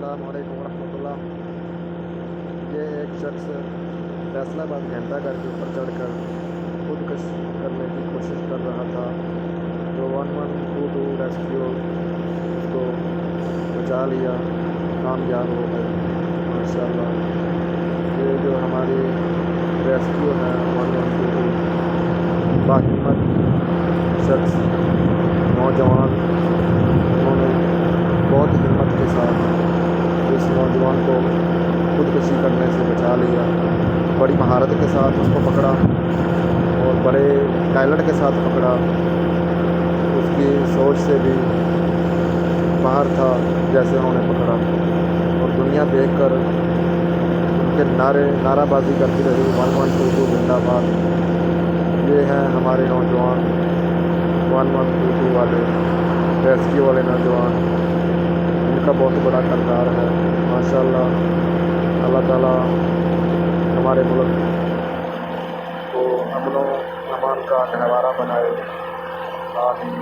السلام علیکم ورحمۃ اللہ۔ یہ ایک شخص فیصلہ آباد گھنٹہ گھر کے اوپر چڑھ کر خودکش کرنے کی کوشش کر رہا تھا، تو 1122 ریسکیو اس کو بچا لیا، کامیاب ہو گئے ماشاءاللہ۔ یہ جو ہماری ریسکیو ہے 1122 باہمت شخص نوجوان، انہوں نے بہت ہمت کے ساتھ اس نوجوان کو خودکشی کرنے سے بچا لیا، بڑی مہارت کے ساتھ اس کو پکڑا اور بڑے ٹیلنٹ کے ساتھ پکڑا۔ اس کی سوچ سے بھی باہر تھا جیسے انہوں نے پکڑا، اور دنیا دیکھ کر ان کے نعرہ بازی کرتی رہی 1122 زندہ باد۔ یہ ہیں ہمارے نوجوان 1122 والے ریسکیو والے نوجوان، ان کا بہت بڑا کردار ہے ماشاءاللہ۔ اللہ تعالیٰ ہمارے ملک کو امن و امان کا گہوارہ بنائے، آمین۔